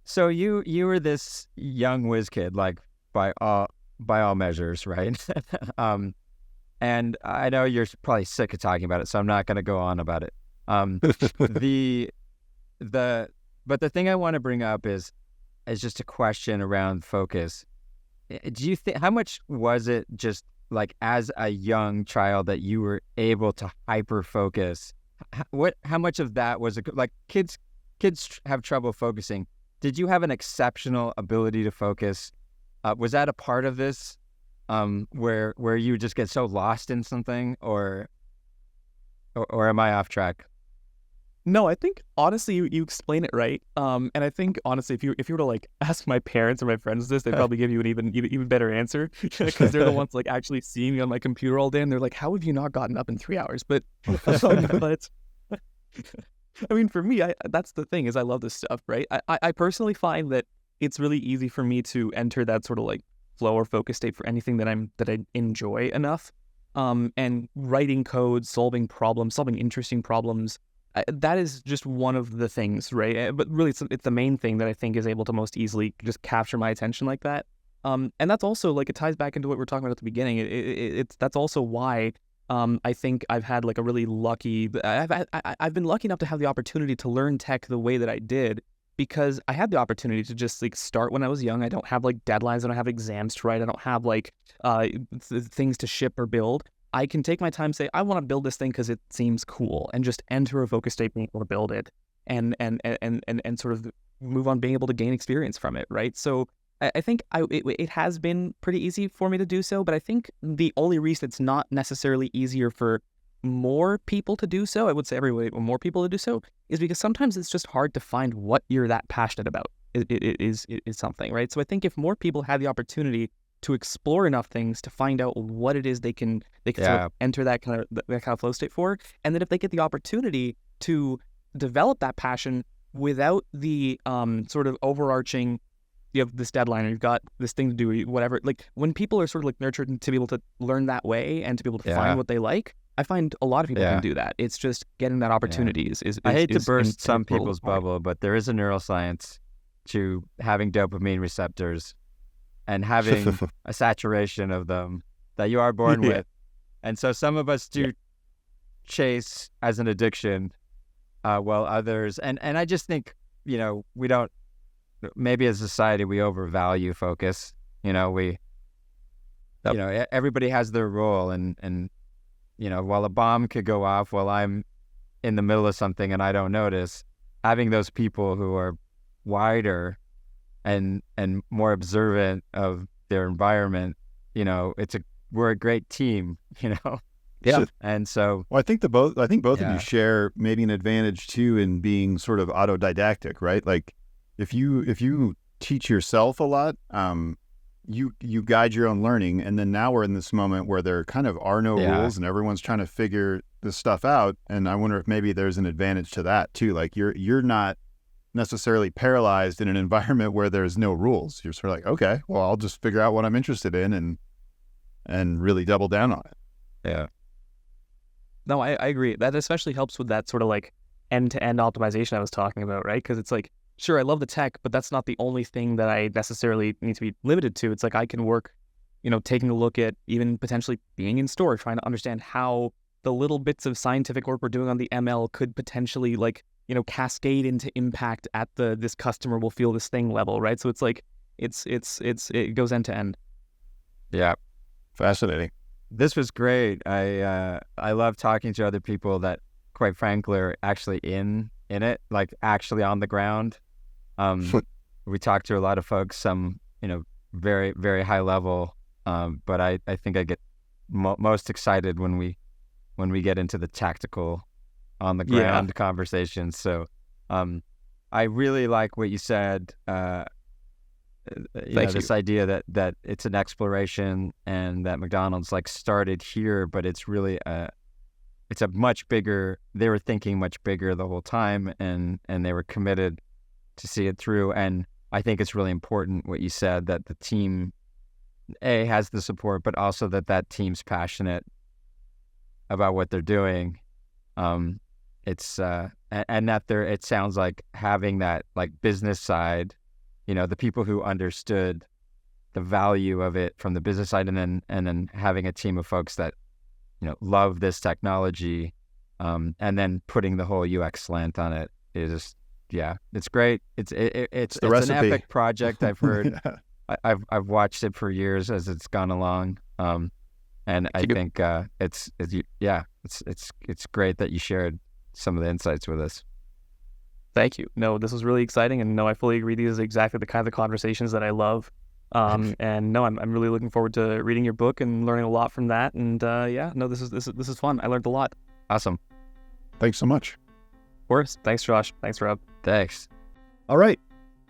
So you were this young whiz kid, like by all measures, right? And I know you're probably sick of talking about it, so I'm not going to go on about it. But the thing I want to bring up is just a question around focus. Do you think, how much was it just like as a young child that you were able to hyper focus? How much of that was like kids have trouble focusing? Did you have an exceptional ability to focus? Was that a part of this, where you just get so lost in something, or am I off track? No, I think honestly you explain it right. And I think honestly, if you were to like ask my parents or my friends this, they'd probably give you an even better answer because they're the ones like actually seeing me on my computer all day, and they're like, "How have you not gotten up in 3 hours?" But I mean, for me, that's the thing is I love this stuff, right? I personally find that it's really easy for me to enter that sort of like flow or focus state for anything that I enjoy enough. And writing code, solving interesting problems. That is just one of the things, right? But really, it's the main thing that I think is able to most easily just capture my attention like that. And that's also like, it ties back into what we were talking about at the beginning. That's also why I think I've had like a really lucky. I've been lucky enough to have the opportunity to learn tech the way that I did because I had the opportunity to just like start when I was young. I don't have like deadlines. I don't have exams to write. I don't have like things to ship or build. I can take my time, say, I want to build this thing because it seems cool, and just enter a focus state, being able to build it, and sort of move on, being able to gain experience from it, right? So I think it has been pretty easy for me to do so, but I think the only reason it's not necessarily easier for more people to do so, I would say more people to do so, is because sometimes it's just hard to find what you're that passionate about. It is something, right? So I think if more people had the opportunity to explore enough things to find out what it is they can sort of enter that kind of flow state for, and then if they get the opportunity to develop that passion without the sort of overarching, you have this deadline or you've got this thing to do, whatever, like when people are sort of like nurtured to be able to learn that way and to be able to find what they like, I find a lot of people Yeah. can do that. It's just getting that opportunity is I hate to is burst some integral people's part. bubble, but there is a neuroscience to having dopamine receptors and having a saturation of them that you are born Yeah. with. And so some of us do chase as an addiction, while others, and I just think, we don't, maybe as a society, we overvalue focus. We, Yep. everybody has their role, and while a bomb could go off while I'm in the middle of something and I don't notice, having those people who are wider and more observant of their environment, we're a great team, Yeah. and so Well, I think both of Yeah. you share maybe an advantage too in being sort of autodidactic, right? Like if you teach yourself a lot, you guide your own learning, and then now we're in this moment where there kind of are no Yeah. rules and everyone's trying to figure this stuff out. And I wonder if maybe there's an advantage to that too. Like you're not necessarily paralyzed in an environment where there's no rules. You're sort of like, okay, well, I'll just figure out what I'm interested in and really double down on it. yeah. No, I agree. That especially helps with that sort of like end-to-end optimization I was talking about, right? Because it's like, sure, I love the tech, but that's not the only thing that I necessarily need to be limited to. It's like I can work, taking a look at even potentially being in store, trying to understand how the little bits of scientific work we're doing on the ML could potentially cascade into impact at this customer will feel this thing level, right? So it's like it goes end to end. Yeah. Fascinating. This was great. I love talking to other people that, quite frankly, are actually in it, like actually on the ground. We talked to a lot of folks, some very, very high level, but I think I get most excited when we get into the tactical, on the ground conversations. So I really like what you said. Thank This you. idea that it's an exploration and that McDonald's started here, but it's really it's a much bigger. They were thinking much bigger the whole time, and they were committed to see it through. And I think it's really important what you said, that the team has the support, but also that team's passionate about what they're doing. It's and that it sounds like having that business side. The people who understood the value of it from the business side, and then having a team of folks that love this technology, and then putting the whole UX slant on it is it's great. It's the an recipe. epic project. I've heard. Yeah. I've watched it for years as it's gone along, and I think it's great that you shared some of the insights with us. Thank you. No, this was really exciting, and no, I fully agree. These are exactly the kind of conversations that I love. And no, I'm really looking forward to reading your book and learning a lot from that. And this is fun. I learned a lot. Awesome. Thanks so much. Of course. Thanks, Josh. Thanks, Rob. Thanks. All right.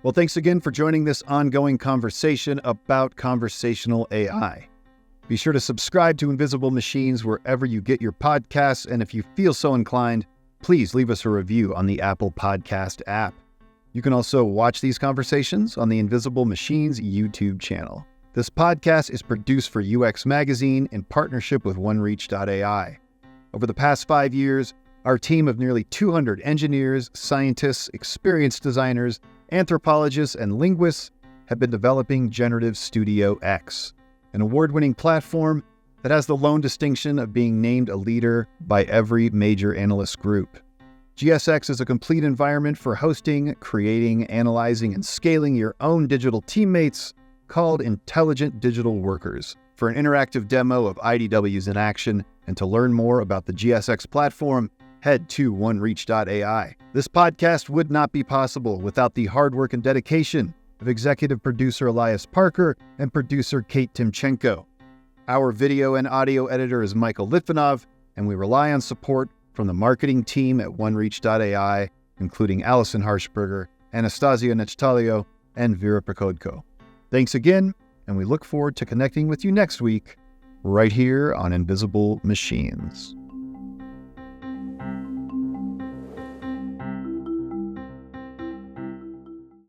Well, thanks again for joining this ongoing conversation about conversational AI. Be sure to subscribe to Invisible Machines wherever you get your podcasts, and if you feel so inclined, please leave us a review on the Apple Podcast app. You can also watch these conversations on the Invisible Machines YouTube channel. This podcast is produced for UX Magazine in partnership with OneReach.ai. Over the past 5 years, our team of nearly 200 engineers, scientists, experienced designers, anthropologists, and linguists have been developing Generative Studio X, an award-winning platform that has the lone distinction of being named a leader by every major analyst group. GSX is a complete environment for hosting, creating, analyzing, and scaling your own digital teammates called Intelligent Digital Workers. For an interactive demo of IDWs in action and to learn more about the GSX platform, head to OneReach.ai. This podcast would not be possible without the hard work and dedication of executive producer Elias Parker and producer Kate Timchenko. Our video and audio editor is Michael Litvinov, and we rely on support from the marketing team at OneReach.ai, including Allison Harshberger, Anastasia Nechtalio, and Vera Prokodko. Thanks again, and we look forward to connecting with you next week, right here on Invisible Machines.